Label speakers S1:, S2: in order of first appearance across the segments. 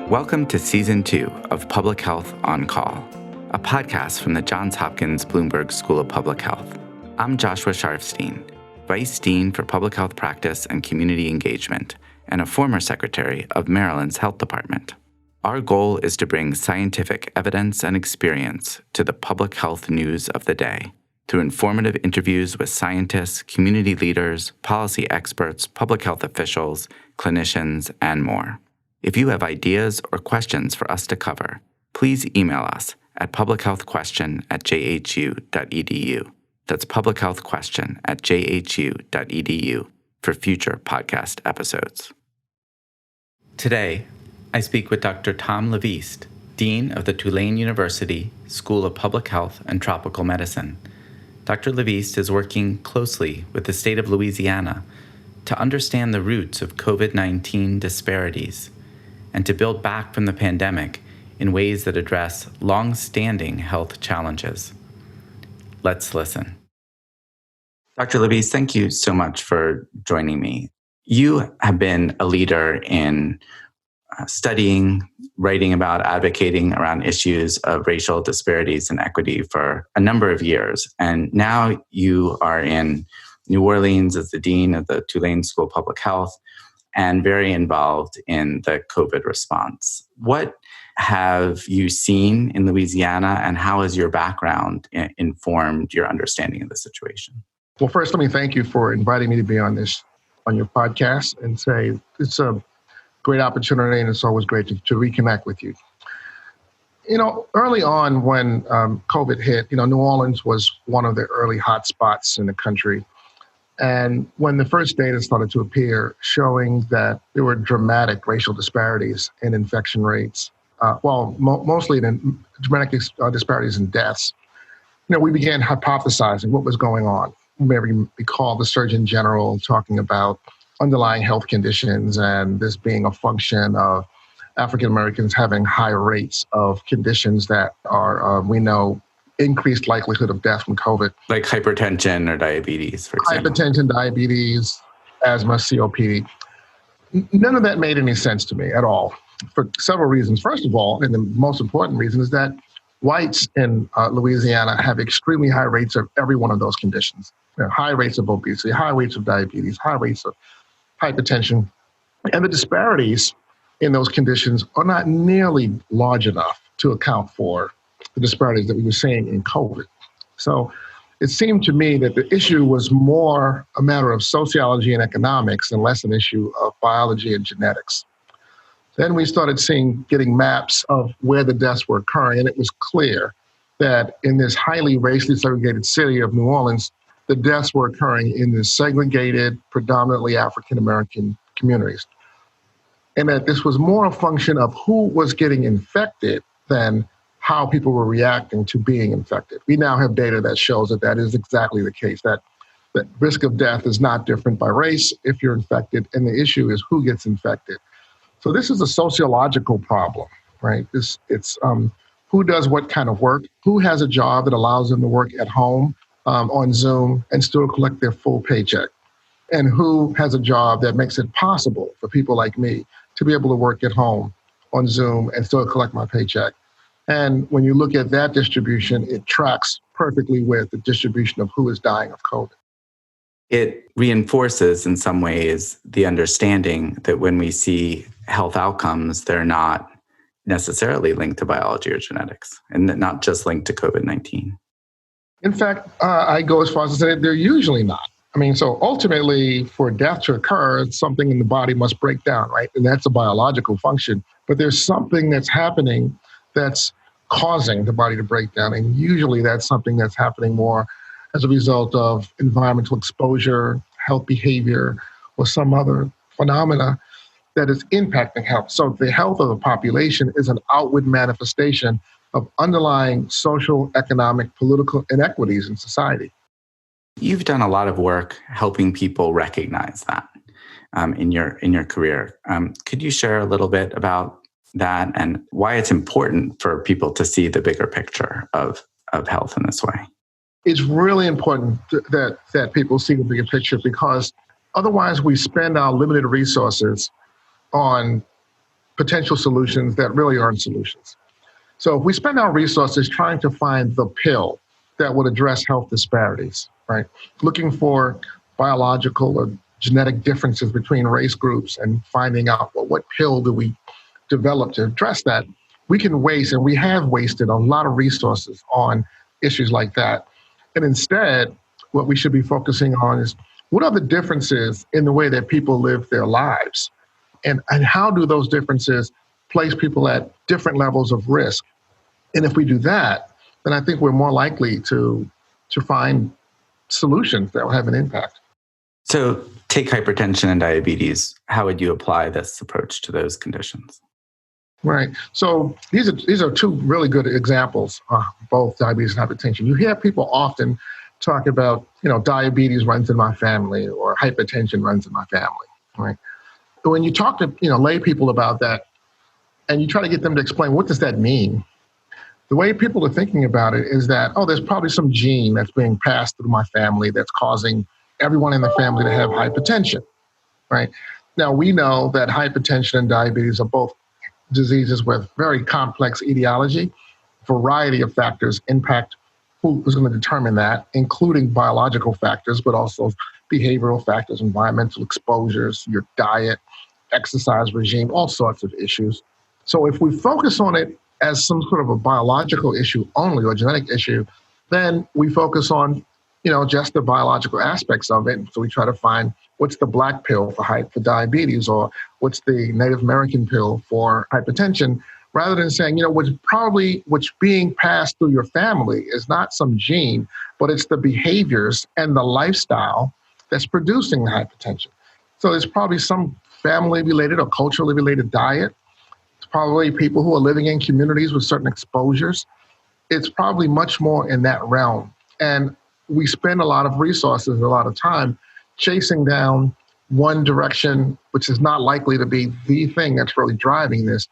S1: Welcome to Season 2 of Public Health on Call, a podcast from the Johns Hopkins Bloomberg School of Public Health. I'm Joshua Sharfstein, Vice Dean for Public Health Practice and Community Engagement, and a former Secretary of Maryland's Health Department. Our goal is to bring scientific evidence and experience to the public health news of the day through informative interviews with scientists, community leaders, policy experts, public health officials, clinicians, and more. If you have ideas or questions for us to cover, please email us at publichealthquestion@jhu.edu. That's publichealthquestion@jhu.edu for future podcast episodes. Today, I speak with Dr. Tom LaVeist, Dean of the Tulane University School of Public Health and Tropical Medicine. Dr. LaVeist is working closely with the state of Louisiana to understand the roots of COVID-19 disparities and to build back from the pandemic in ways that address long-standing health challenges. Let's listen. Dr. LaVeist, thank you so much for joining me. You have been a leader in studying, writing about, advocating around issues of racial disparities and equity for a number of years. And now you are in New Orleans as the Dean of the Tulane School of Public Health and very involved in the COVID response. What have you seen in Louisiana, and how has your background informed your understanding of the situation?
S2: Well, first, let me thank you for inviting me to be on your podcast, and say it's a great opportunity, and it's always great to reconnect with you. Early on when COVID hit, New Orleans was one of the early hot spots in the country. And when the first data started to appear showing that there were dramatic racial disparities in infection rates, mostly in dramatic disparities in deaths, we began hypothesizing what was going on. You may recall the Surgeon General talking about underlying health conditions and this being a function of African Americans having high rates of conditions that are, we know, increased likelihood of death from COVID.
S1: Like hypertension or diabetes, for example.
S2: Hypertension, diabetes, asthma, COPD. None of that made any sense to me at all for several reasons. First of all, and the most important reason is that whites in Louisiana have extremely high rates of every one of those conditions. High rates of obesity, high rates of diabetes, high rates of hypertension. And the disparities in those conditions are not nearly large enough to account for the disparities that we were seeing in COVID. So it seemed to me that the issue was more a matter of sociology and economics and less an issue of biology and genetics. Then we started getting maps of where the deaths were occurring, and it was clear that in this highly racially segregated city of New Orleans, the deaths were occurring in the segregated, predominantly African-American communities. And that this was more a function of who was getting infected than how people were reacting to being infected. We now have data that shows that is exactly the case, that the risk of death is not different by race if you're infected, and the issue is who gets infected. So this is a sociological problem, right? It's who does what kind of work, who has a job that allows them to work at home on Zoom and still collect their full paycheck, and who has a job that makes it possible for people like me to be able to work at home on Zoom and still collect my paycheck. And when you look at that distribution, it tracks perfectly with the distribution of who is dying of COVID.
S1: It reinforces in some ways the understanding that when we see health outcomes, they're not necessarily linked to biology or genetics, and not just linked to COVID-19.
S2: In fact, I go as far as to say they're usually not. So ultimately, for death to occur, something in the body must break down, right? And that's a biological function. But there's something that's happening that's causing the body to break down. And usually that's something that's happening more as a result of environmental exposure, health behavior, or some other phenomena that is impacting health. So the health of the population is an outward manifestation of underlying social, economic, political inequities in society.
S1: You've done a lot of work helping people recognize that in your career. Could you share a little bit about that and why it's important for people to see the bigger picture of health in this way?
S2: It's really important that people see the bigger picture, because otherwise we spend our limited resources on potential solutions that really aren't solutions. So if we spend our resources trying to find the pill that would address health disparities, right? Looking for biological or genetic differences between race groups and finding out, well, what pill do we develop to address that? We can waste, and we have wasted a lot of resources on issues like that. And instead, what we should be focusing on is what are the differences in the way that people live their lives? And how do those differences place people at different levels of risk? And if we do that, then I think we're more likely to find solutions that will have an impact.
S1: So take hypertension and diabetes. How would you apply this approach to those conditions?
S2: Right. So these are two really good examples, both diabetes and hypertension. You hear people often talk about, diabetes runs in my family or hypertension runs in my family, right? But when you talk to, lay people about that and you try to get them to explain what does that mean, the way people are thinking about it is that, there's probably some gene that's being passed through my family that's causing everyone in the family to have hypertension, right? Now, we know that hypertension and diabetes are both diseases with very complex etiology. A variety of factors impact who's going to determine that, including biological factors, but also behavioral factors, environmental exposures, your diet, exercise regime, all sorts of issues. So if we focus on it as some sort of a biological issue only or genetic issue, then we focus on, just the biological aspects of it. So we try to find what's the black pill for diabetes or what's the Native American pill for hypertension, rather than saying, what's being passed through your family is not some gene, but it's the behaviors and the lifestyle that's producing the hypertension. So there's probably some family-related or culturally related diet. It's probably people who are living in communities with certain exposures. It's probably much more in that realm. And we spend a lot of resources, a lot of time chasing down one direction, which is not likely to be the thing that's really driving this.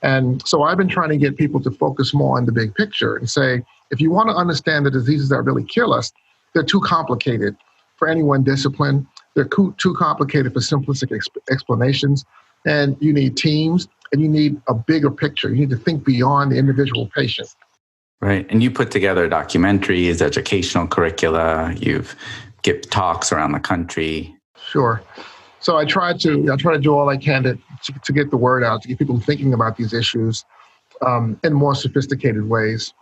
S2: And so I've been trying to get people to focus more on the big picture and say, if you want to understand the diseases that really kill us, they're too complicated for any one discipline. They're too complicated for simplistic explanations. And you need teams and you need a bigger picture. You need to think beyond the individual patient.
S1: Right. And you put together documentaries, educational curricula, you've given talks around the country.
S2: Sure. So I try to do all I can to get the word out, to get people thinking about these issues in more sophisticated ways.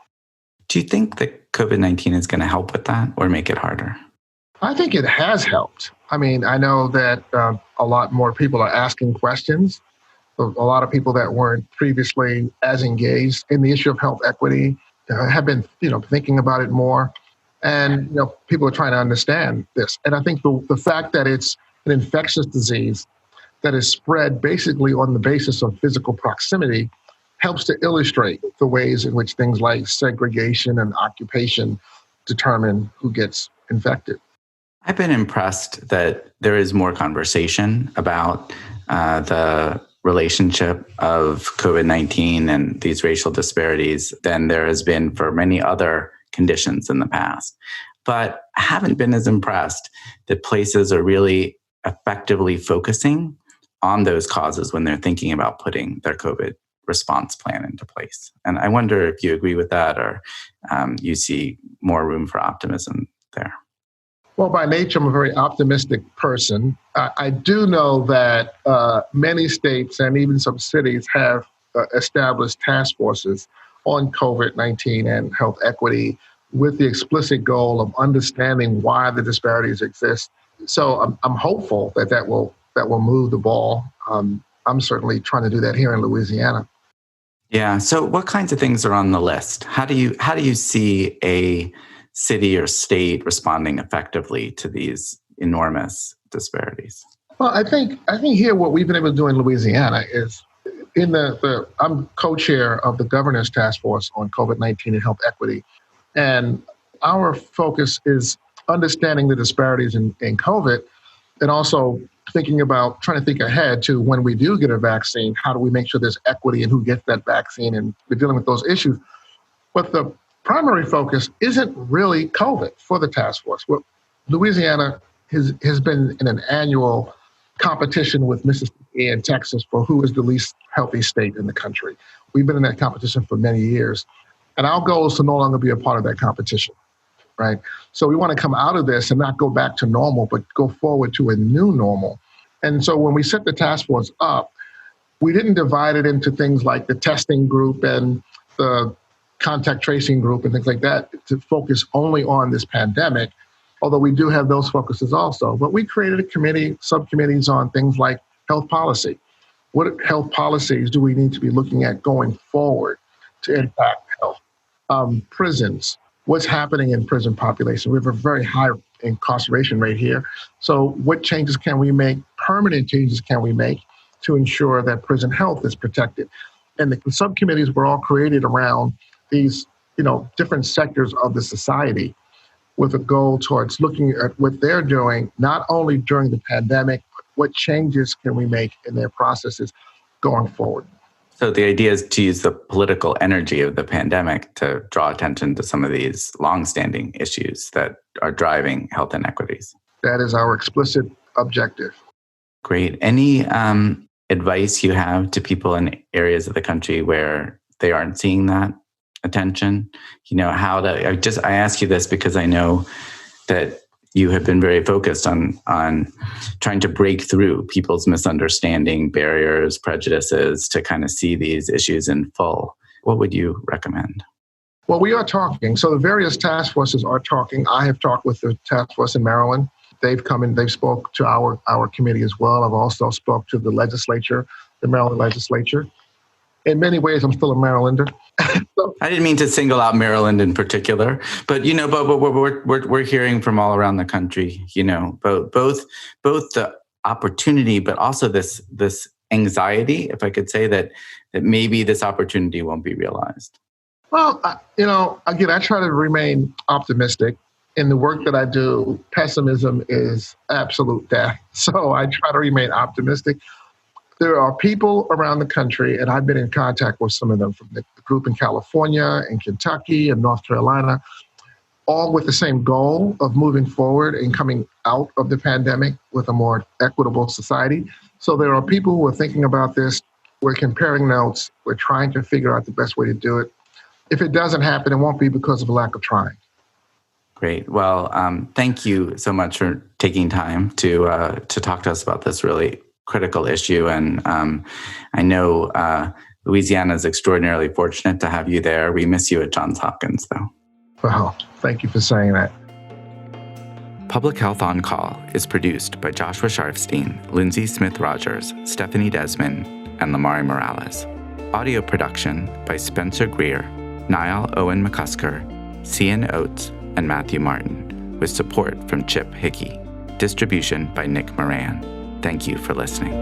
S1: Do you think that COVID-19 is going to help with that or make it harder?
S2: I think it has helped. I mean, I know that a lot more people are asking questions. A lot of people that weren't previously as engaged in the issue of health equity have been, thinking about it more. And, people are trying to understand this. And I think the fact that it's an infectious disease that is spread basically on the basis of physical proximity helps to illustrate the ways in which things like segregation and occupation determine who gets infected.
S1: I've been impressed that there is more conversation about the relationship of COVID-19 and these racial disparities than there has been for many other conditions in the past. But I haven't been as impressed that places are really effectively focusing on those causes when they're thinking about putting their COVID response plan into place. And I wonder if you agree with that or you see more room for optimism there.
S2: Well, by nature, I'm a very optimistic person. I do know that many states and even some cities have established task forces on COVID-19 and health equity with the explicit goal of understanding why the disparities exist. So I'm hopeful that will move the ball. I'm certainly trying to do that here in Louisiana.
S1: Yeah. So what kinds of things are on the list? How do you see a city or state responding effectively to these enormous disparities?
S2: Well, I think here what we've been able to do in Louisiana is I'm co-chair of the Governor's Task Force on COVID-19 and Health Equity. And our focus is understanding the disparities in COVID and also thinking about trying to think ahead to when we do get a vaccine, how do we make sure there's equity in who gets that vaccine, and we're dealing with those issues. But the primary focus isn't really COVID for the task force. Well, Louisiana has been in an annual competition with Mississippi and Texas for who is the least healthy state in the country. We've been in that competition for many years. And our goal is to no longer be a part of that competition, right? So we want to come out of this and not go back to normal, but go forward to a new normal. And so when we set the task force up, we didn't divide it into things like the testing group and the contact tracing group and things like that to focus only on this pandemic, although we do have those focuses also. But we created a committee, subcommittees on things like health policy. What health policies do we need to be looking at going forward to impact health? Prisons, what's happening in prison population? We have a very high incarceration rate here. So what changes can we make? Permanent changes can we make to ensure that prison health is protected? And the subcommittees were all created around these, different sectors of the society with a goal towards looking at what they're doing, not only during the pandemic, but what changes can we make in their processes going forward.
S1: So the idea is to use the political energy of the pandemic to draw attention to some of these longstanding issues that are driving health inequities.
S2: That is our explicit objective.
S1: Great. Any advice you have to people in areas of the country where they aren't seeing that attention? I ask you this because I know that you have been very focused on trying to break through people's misunderstanding, barriers, prejudices to kind of see these issues in full. What would you recommend?
S2: Well, we are talking. So the various task forces are talking. I have talked with the task force in Maryland. They've come in, they've spoke to our committee as well. I've also spoke to the legislature, the Maryland legislature. In many ways, I'm still a Marylander. So,
S1: I didn't mean to single out Maryland in particular, but we're hearing from all around the country. Both the opportunity, but also this anxiety, if I could say that maybe this opportunity won't be realized.
S2: Well, again, I try to remain optimistic. In the work that I do, pessimism is absolute death. So I try to remain optimistic. There are people around the country, and I've been in contact with some of them from the group in California and Kentucky and North Carolina, all with the same goal of moving forward and coming out of the pandemic with a more equitable society. So there are people who are thinking about this. We're comparing notes. We're trying to figure out the best way to do it. If it doesn't happen, it won't be because of a lack of trying.
S1: Great. Well, thank you so much for taking time to talk to us about this really critical issue. And I know Louisiana is extraordinarily fortunate to have you there. We miss you at Johns Hopkins, though.
S2: Well, thank you for saying that.
S1: Public Health on Call is produced by Joshua Sharfstein, Lindsay Smith-Rogers, Stephanie Desmond, and Lamari Morales. Audio production by Spencer Greer, Niall Owen McCusker, Cian Oates, and Matthew Martin, with support from Chip Hickey. Distribution by Nick Moran. Thank you for listening.